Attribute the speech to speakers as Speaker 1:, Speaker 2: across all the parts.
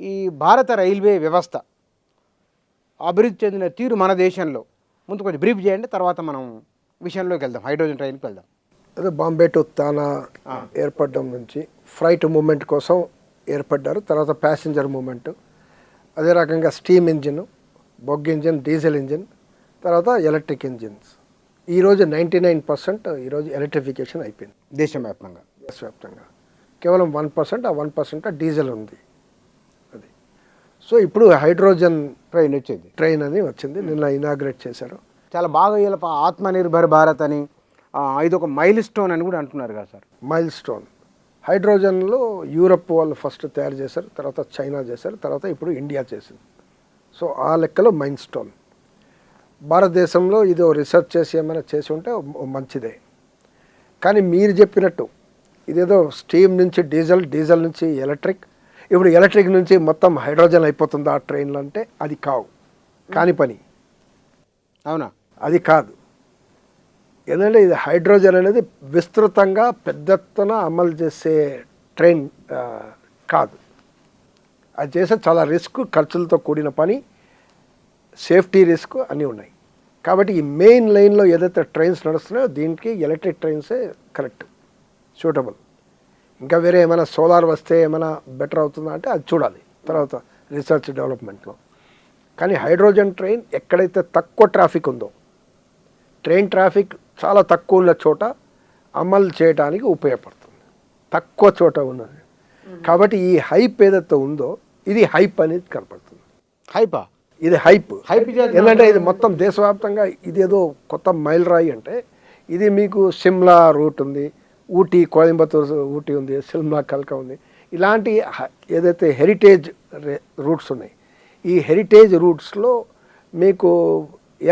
Speaker 1: ఈ భారత రైల్వే వ్యవస్థ అభివృద్ధి చెందిన తీరు మన దేశంలో ముందు కొంచెం బ్రీఫ్ చేయండి, తర్వాత మనం విషయంలోకి వెళ్దాం, హైడ్రోజన్ ట్రైన్కి వెళ్దాం.
Speaker 2: అదే బాంబే టు తానా ఏర్పడడం నుంచి ఫ్లైట్ మూమెంట్ కోసం ఏర్పడ్డారు. తర్వాత ప్యాసింజర్ మూమెంట్, అదే రకంగా స్టీమ్ ఇంజిన్, బొగ్ ఇంజిన్, డీజిల్ ఇంజిన్, తర్వాత ఎలక్ట్రిక్ ఇంజిన్స్. ఈరోజు 99% ఈరోజు ఎలక్ట్రిఫికేషన్ అయిపోయింది
Speaker 1: దేశవ్యాప్తంగా.
Speaker 2: దేశవ్యాప్తంగా కేవలం 1%, ఆ 1% డీజిల్ ఉంది. అది సో ఇప్పుడు హైడ్రోజన్ ట్రైన్ అని వచ్చింది, నిన్న ఇనాగ్రేట్ చేశారు.
Speaker 1: చాలా బాగా ఇలా ఆత్మనిర్భర్ భారత్ అని, ఇది ఒక మైల్ స్టోన్ అని కూడా అంటున్నారు కదా సార్.
Speaker 2: మైల్ స్టోన్ హైడ్రోజన్లో యూరప్ వాళ్ళు ఫస్ట్ తయారు చేశారు, తర్వాత చైనా చేశారు, తర్వాత ఇప్పుడు ఇండియా చేసింది. సో ఆ లెక్కలో మైల్ స్టోన్. భారతదేశంలో ఇది రీసెర్చ్ చేసి ఏమైనా చేసి ఉంటే మంచిదే. కానీ మీరు చెప్పినట్టు ఇదేదో స్టీమ్ నుంచి డీజిల్, డీజిల్ నుంచి ఎలక్ట్రిక్, ఇప్పుడు ఎలక్ట్రిక్ నుంచి మొత్తం హైడ్రోజన్ అయిపోతుంది ఆ ట్రైన్లు అంటే అది కాని పని.
Speaker 1: అవునా?
Speaker 2: అది కాదు. ఎందుకంటే ఇది హైడ్రోజన్ అనేది విస్తృతంగా పెద్ద ఎత్తున అమలు చేసే ట్రైన్ కాదు. అది చేసే చాలా రిస్క్, ఖర్చులతో కూడిన పని, సేఫ్టీ రిస్క్ అన్నీ ఉన్నాయి. కాబట్టి ఈ మెయిన్ లైన్లో ఏదైతే ట్రైన్స్ నడుస్తున్నాయో దీనికి ఎలక్ట్రిక్ ట్రైన్సే కరెక్ట్, సూటబుల్. ఇంకా వేరే ఏమైనా సోలార్ వస్తే ఏమైనా బెటర్ అవుతుందా అంటే అది చూడాలి తర్వాత రీసెర్చ్ డెవలప్మెంట్లో. కానీ హైడ్రోజన్ ట్రైన్ ఎక్కడైతే తక్కువ ట్రాఫిక్ ఉందో, ట్రైన్ ట్రాఫిక్ చాలా తక్కువ ఉన్న చోట అమలు చేయడానికి ఉపయోగపడుతుంది, తక్కువ చోట ఉన్నది. కాబట్టి ఈ హైప్ ఏదైతే ఉందో ఇది హైప్ అనేది కనపడుతుంది.
Speaker 1: హైపా?
Speaker 2: ఇది హైప్. ఎందుకంటే ఇది మొత్తం దేశవ్యాప్తంగా ఇదేదో కొత్త మైల్ రాయి అంటే ఇది మీకు సిమ్లా రూట్ ఉంది, ఊటీ కోయంబత్తూర్ ఊటీ ఉంది, సిమ్లా కల్కా ఉంది. ఇలాంటి ఏదైతే హెరిటేజ్ రూట్స్ ఉన్నాయి, ఈ హెరిటేజ్ రూట్స్లో మీకు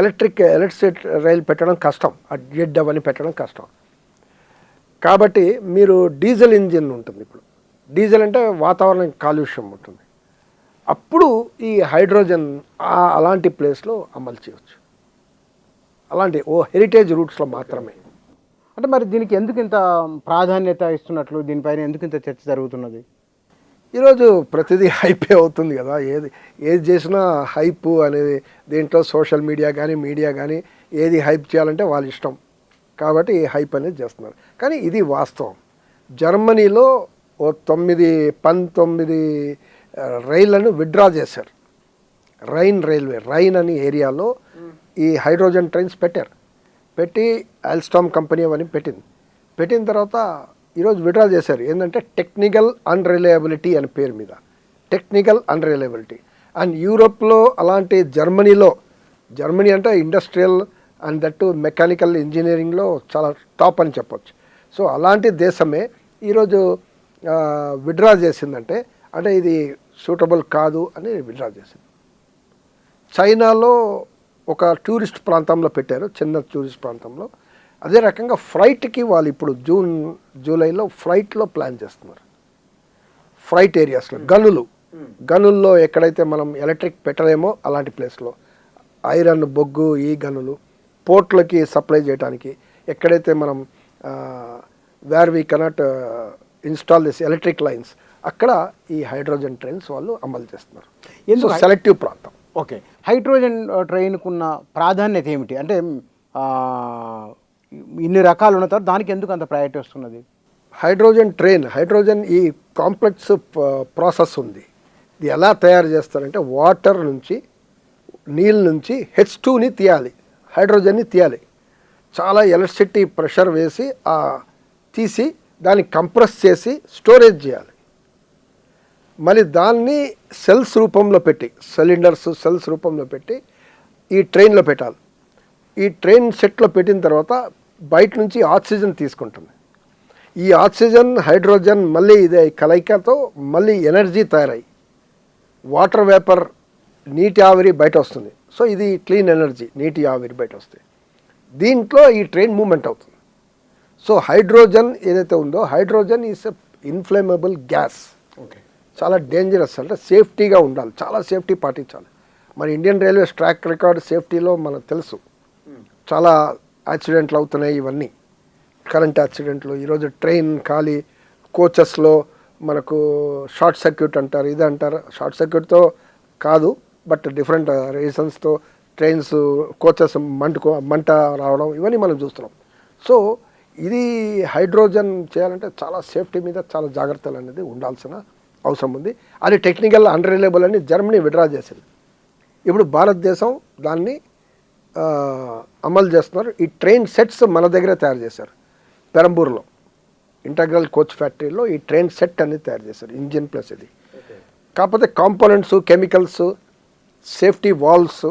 Speaker 2: ఎలక్ట్రిసిటీ రైలు పెట్టడం కష్టం, జెడ్ అవన్నీ పెట్టడం కష్టం. కాబట్టి మీరు డీజిల్ ఇంజిన్ ఉంటుంది. ఇప్పుడు డీజిల్ అంటే వాతావరణం కాలుష్యం ఉంటుంది. అప్పుడు ఈ హైడ్రోజన్ అలాంటి ప్లేస్లో అమలు చేయవచ్చు, అలాంటి హెరిటేజ్ రూట్స్లో మాత్రమే.
Speaker 1: అంటే మరి దీనికి ఎందుకు ఇంత ప్రాధాన్యత ఇస్తున్నట్లు, దీనిపైన ఎందుకు ఇంత చర్చ జరుగుతున్నది?
Speaker 2: ఈరోజు ప్రతిదీ హైపే అవుతుంది కదా, ఏది చేసినా హైప్ అనేది. దీంట్లో సోషల్ మీడియా కానీ ఏది హైప్ చేయాలంటే వాళ్ళ ఇష్టం, కాబట్టి హైప్ అనేది చేస్తున్నారు. కానీ ఇది వాస్తవం. జర్మనీలో 19 రైళ్లను విత్డ్రా చేశారు. రైన్ అని ఏరియాలో ఈ హైడ్రోజన్ ట్రైన్స్ పెట్టి ఆల్స్టామ్ కంపెనీ అవన్నీ పెట్టిన తర్వాత ఈరోజు విత్డ్రా చేశారు. ఏంటంటే టెక్నికల్ అన్రిలయబిలిటీ అనే పేరు మీద, టెక్నికల్ అన్రిలయబిలిటీ. అండ్ యూరోప్లో అలాంటి జర్మనీ అంటే ఇండస్ట్రియల్ అండ్ దట్టు మెకానికల్ ఇంజనీరింగ్లో చాలా టాప్ అని చెప్పొచ్చు. సో అలాంటి దేశమే ఈరోజు విత్డ్రా చేసిందంటే అంటే ఇది సూటబుల్ కాదు అని విత్డ్రా చేసింది. చైనాలో ఒక టూరిస్ట్ ప్రాంతంలో పెట్టారు, చిన్న టూరిస్ట్ ప్రాంతంలో. అదే రకంగా ఫ్లైట్కి వాళ్ళు ఇప్పుడు జూలైలో ఫ్లైట్లో ప్లాన్ చేస్తున్నారు. ఫ్లైట్ ఏరియాస్లో గనుల్లో ఎక్కడైతే మనం ఎలక్ట్రిక్ పెట్టలేమో అలాంటి ప్లేస్లో ఐరన్, బొగ్గు, ఈ గనులు పోర్ట్లకి సప్లై చేయడానికి ఎక్కడైతే మనం where we cannot install this electric lines అక్కడ ఈ హైడ్రోజన్ ట్రైన్స్ వాళ్ళు అమలు చేస్తున్నారు. ఎందుకు సెలెక్టివ్ ప్రాంతం.
Speaker 1: ఓకే, హైడ్రోజన్ ట్రైన్కున్న ప్రాధాన్యత ఏమిటి? అంటే ఇన్ని రకాలు ఉన్న తర్వాత దానికి ఎందుకు అంత ప్రయారిటీ వస్తున్నది?
Speaker 2: హైడ్రోజన్ ఈ కాంప్లెక్స్ ప్రాసెస్ ఉంది. ఇది ఎలా తయారు చేస్తారంటే వాటర్ నుంచి, నీళ్ళ నుంచి H2ని తీయాలి, హైడ్రోజన్ని తీయాలి. చాలా ఎలక్ట్రిసిటీ ప్రెషర్ వేసి తీసి దాన్ని కంప్రెస్ చేసి స్టోరేజ్ చేయాలి. మళ్ళీ దాన్ని సెల్స్ రూపంలో పెట్టి, సెల్స్ రూపంలో పెట్టి ఈ ట్రైన్లో పెట్టాలి. ఈ ట్రైన్ సెట్లో పెట్టిన తర్వాత బయట నుంచి ఆక్సిజన్ తీసుకుంటుంది. ఈ ఆక్సిజన్, హైడ్రోజన్ మళ్ళీ ఇదే కలయికతో మళ్ళీ ఎనర్జీ తయారై వాటర్ వేపర్, నీటి ఆవిరి బయట వస్తుంది. సో ఇది క్లీన్ ఎనర్జీ, నీటి ఆవిరి బయట వస్తుంది. దీంట్లో ఈ ట్రైన్ మూమెంట్ అవుతుంది. సో హైడ్రోజన్ ఏదైతే ఉందో, hydrogen is inflammable gas.
Speaker 1: Okay,
Speaker 2: చాలా డేంజరస్, అంటే సేఫ్టీగా ఉండాలి, చాలా సేఫ్టీ పాటించాలి. మరి ఇండియన్ రైల్వేస్ ట్రాక్ రికార్డ్ సేఫ్టీలో మనకు తెలుసు, చాలా యాక్సిడెంట్లు అవుతున్నాయి. ఇవన్నీ కరెంట్ యాక్సిడెంట్లు. ఈరోజు ట్రైన్ ఖాళీ కోచెస్లో మనకు షార్ట్ సర్క్యూట్ అంటారు, ఇది అంటారు. షార్ట్ సర్క్యూట్తో కాదు, బట్ డిఫరెంట్ రీజన్స్తో ట్రైన్స్ కోచెస్ మంట రావడం ఇవన్నీ మనం చూస్తున్నాం. సో ఇది హైడ్రోజన్ చేయాలంటే చాలా సేఫ్టీ మీద చాలా జాగ్రత్తలు అనేది ఉండాల్సిన అవసరం ఉంది. అది టెక్నికల్ అన్రిలయబుల్ అని జర్మనీ విడ్రా చేసింది. ఇప్పుడు భారతదేశం దాన్ని అమలు చేస్తున్నారు. ఈ ట్రైన్ సెట్స్ మన దగ్గరే తయారు చేశారు. పెరంబూర్లో ఇంటగ్రల్ కోచ్ ఫ్యాక్టరీలో ఈ ట్రైన్ సెట్ అనేది తయారు చేశారు, ఇంజిన్ ప్లస్ ఇది. కాకపోతే కాంపోనెంట్స్, కెమికల్స్, సేఫ్టీ వాల్వ్స్,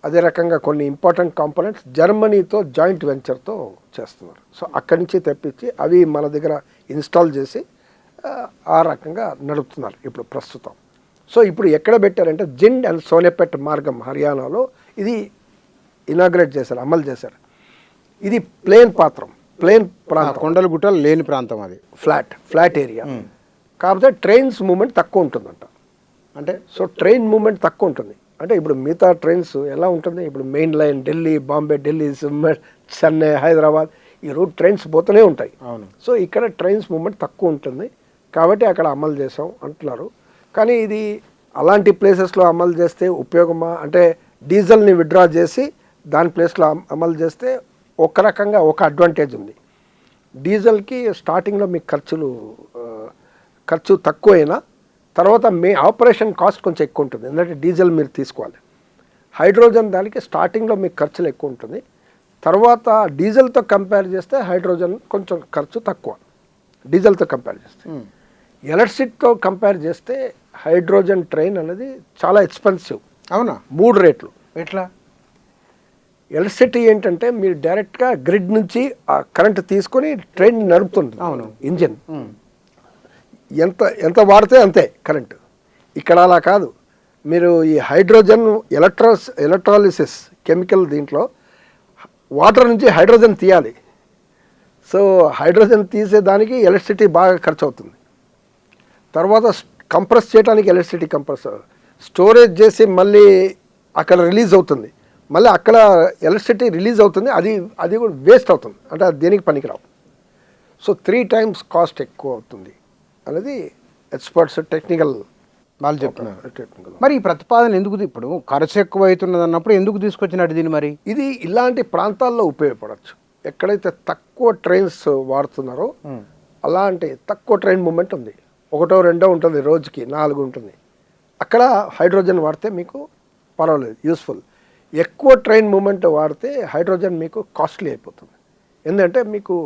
Speaker 2: అదే రకంగా కొన్ని ఇంపార్టెంట్ కాంపోనెంట్స్ జర్మనీతో జాయింట్ వెంచర్తో చేస్తున్నారు. సో అక్కడి నుంచి తెప్పించి అవి మన దగ్గర ఇన్స్టాల్ చేసి ఆ రకంగా నడుపుతున్నారు ఇప్పుడు ప్రస్తుతం. సో ఇప్పుడు ఎక్కడ పెట్టారంటే జిండ్ అండ్ సోనేపేట్ మార్గం హర్యానాలో ఇది ఇనాగ్రేట్ చేశారు, అమలు చేశారు. ఇది ప్లేన్ ప్రాంతం,
Speaker 1: కొండలు గుట్టలు లేని ప్రాంతం, అది
Speaker 2: ఫ్లాట్ ఏరియా. కాకపోతే ట్రైన్స్ మూమెంట్ తక్కువ ఉంటుందంట. అంటే సో ట్రైన్ మూమెంట్ తక్కువ ఉంటుంది. అంటే ఇప్పుడు మిగతా ట్రైన్స్ ఎలా ఉంటుంది, ఇప్పుడు మెయిన్ లైన్ ఢిల్లీ, బాంబే, ఢిల్లీ, చెన్నై, హైదరాబాద్ ఈ రూట్ ట్రైన్స్ పోతూనే ఉంటాయి.
Speaker 1: అవును.
Speaker 2: సో ఇక్కడ ట్రైన్స్ మూమెంట్ తక్కువ ఉంటుంది కాబట్టి అక్కడ అమలు చేసాం అంటున్నారు. కానీ ఇది అలాంటి ప్లేసెస్లో అమలు చేస్తే ఉపయోగమా అంటే డీజిల్ని విత్డ్రా చేసి దాని ప్లేస్లో అమలు చేస్తే ఒక రకంగా ఒక అడ్వాంటేజ్ ఉంది. డీజిల్కి స్టార్టింగ్లో మీకు ఖర్చు తక్కువైనా తర్వాత ఆపరేషన్ కాస్ట్ కొంచెం ఎక్కువ ఉంటుంది, ఎందుకంటే డీజిల్ మీరు తీసుకోవాలి. హైడ్రోజన్ దానికి స్టార్టింగ్లో మీకు ఖర్చులు ఎక్కువ ఉంటుంది, తర్వాత డీజిల్తో కంపేర్ చేస్తే హైడ్రోజన్ కొంచెం ఖర్చు తక్కువ. డీజిల్తో కంపేర్ చేస్తే ఎలక్ట్రిసిటీతో కంపేర్ చేస్తే హైడ్రోజన్ ట్రైన్ అనేది చాలా ఎక్స్పెన్సివ్.
Speaker 1: అవునా?
Speaker 2: 3 రేట్లు.
Speaker 1: ఎట్లా?
Speaker 2: ఎలక్ట్రిసిటీ ఏంటంటే మీరు డైరెక్ట్గా గ్రిడ్ నుంచి ఆ కరెంట్ తీసుకొని ట్రైన్ నడుపుతుంది.
Speaker 1: అవును.
Speaker 2: ఇంజిన్ ఎంత వాడితే అంతే కరెంటు. ఇక్కడ అలా కాదు. మీరు ఈ హైడ్రోజన్ ఎలక్ట్రాలిసిస్ కెమికల్ దీంట్లో వాటర్ నుంచి హైడ్రోజన్ తీయాలి. సో హైడ్రోజన్ తీసేదానికి ఎలక్ట్రిసిటీ బాగా ఖర్చు అవుతుంది. తర్వాత కంప్రెస్ చేయడానికి ఎలక్ట్రిసిటీ స్టోరేజ్ చేసి మళ్ళీ అక్కడ రిలీజ్ అవుతుంది, మళ్ళీ అక్కడ ఎలక్ట్రిసిటీ రిలీజ్ అవుతుంది, అది కూడా వేస్ట్ అవుతుంది, అంటే అది దేనికి పనికిరావు. సో 3 times కాస్ట్ ఎక్కువ అవుతుంది అనేది ఎక్స్పర్ట్స్ టెక్నికల్
Speaker 1: వాళ్ళు చెప్తున్నారు. మరి ఈ ప్రతిపాదన ఎందుకు ఇప్పుడు ఖర్చు ఎక్కువ అవుతున్నది అన్నప్పుడు ఎందుకు తీసుకొచ్చినట్టు దీన్ని? మరి ఇది
Speaker 2: ఇలాంటి ప్రాంతాల్లో ఉపయోగపడవచ్చు. ఎక్కడైతే తక్కువ ట్రైన్స్ వాడుతున్నారో అలాంటి తక్కువ ట్రైన్ మూమెంట్ ఉంది, 1, 2 ఉంటుంది, రోజుకి 4 ఉంటుంది, అక్కడ హైడ్రోజన్ వాడితే మీకు పర్వాలేదు, యూస్ఫుల్. ఎక్కువ ట్రైన్ మూమెంట్ వాడితే హైడ్రోజన్ మీకు కాస్ట్లీ అయిపోతుంది. ఎందుకంటే మీకు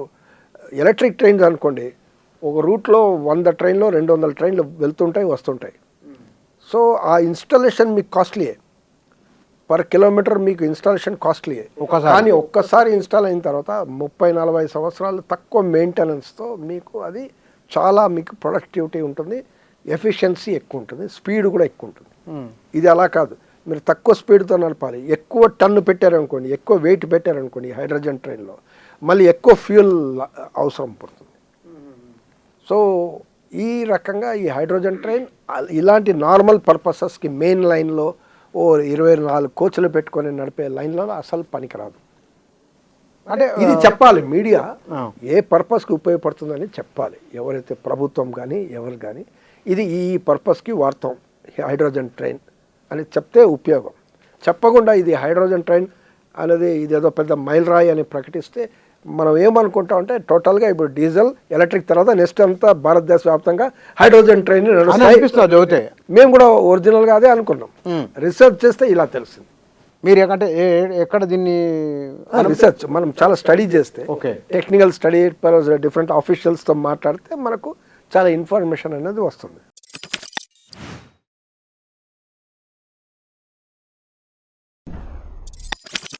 Speaker 2: ఎలక్ట్రిక్ ట్రైన్స్ అనుకోండి, ఒక రూట్లో 100 ట్రైన్లు 200 ట్రైన్లు వెళ్తుంటాయి వస్తుంటాయి. సో ఆ ఇన్స్టాలేషన్ మీకు కాస్ట్లీయే, పర్ కిలోమీటర్ మీకు ఇన్స్టాలేషన్ కాస్ట్లీయే. కానీ ఒక్కసారి ఇన్స్టాల్ అయిన తర్వాత 30-40 సంవత్సరాలు తక్కువ మెయింటెనెన్స్తో మీకు అది చాలా మీకు ప్రొడక్టివిటీ ఉంటుంది, ఎఫిషియన్సీ ఎక్కువ ఉంటుంది, స్పీడ్ కూడా ఎక్కువ ఉంటుంది. ఇది అలా కాదు, మీరు తక్కువ స్పీడ్తో నడపాలి. ఎక్కువ టన్ను పెట్టారనుకోండి, ఎక్కువ వెయిట్ పెట్టారనుకోండి హైడ్రోజన్ ట్రైన్లో, మళ్ళీ ఎక్కువ ఫ్యూయల్ అవసరం పడుతుంది. సో ఈ రకంగా ఈ హైడ్రోజన్ ట్రైన్ ఇలాంటి నార్మల్ పర్పసెస్కి మెయిన్ లైన్లో 24 కోచ్లు పెట్టుకొని నడిపే లైన్లో అసలు పనికిరాదు. అంటే ఇది చెప్పాలి, మీడియా ఏ పర్పస్కి ఉపయోగపడుతుందని చెప్పాలి. ఎవరైతే ప్రభుత్వం కానీ ఎవరు కానీ ఇది ఈ పర్పస్కి వాడతాం హైడ్రోజన్ ట్రైన్ అని చెప్తే ఉపయోగం. చెప్పకుండా ఇది హైడ్రోజన్ ట్రైన్ అనేది ఇదేదో పెద్ద మైలురాయి అని ప్రకటిస్తే మనం ఏమనుకుంటాం అంటే టోటల్గా ఇప్పుడు డీజిల్ ఎలక్ట్రిక్ తర్వాత నెక్స్ట్ అంతా భారతదేశ వ్యాప్తంగా హైడ్రోజన్ ట్రైన్
Speaker 1: నడుస్తుంది.
Speaker 2: మేము కూడా ఒరిజినల్గా అదే అనుకున్నాం. రిసర్చ్ చేస్తే ఇలా తెలిసింది.
Speaker 1: మీరు ఎక్కడ దీన్ని
Speaker 2: రీసెర్చ్ మనం చాలా స్టడీ చేస్తే, టెక్నికల్ స్టడీ డిఫరెంట్ ఆఫీషియల్స్తో మాట్లాడితే మనకు చాలా ఇన్ఫర్మేషన్ అనేది వస్తుంది.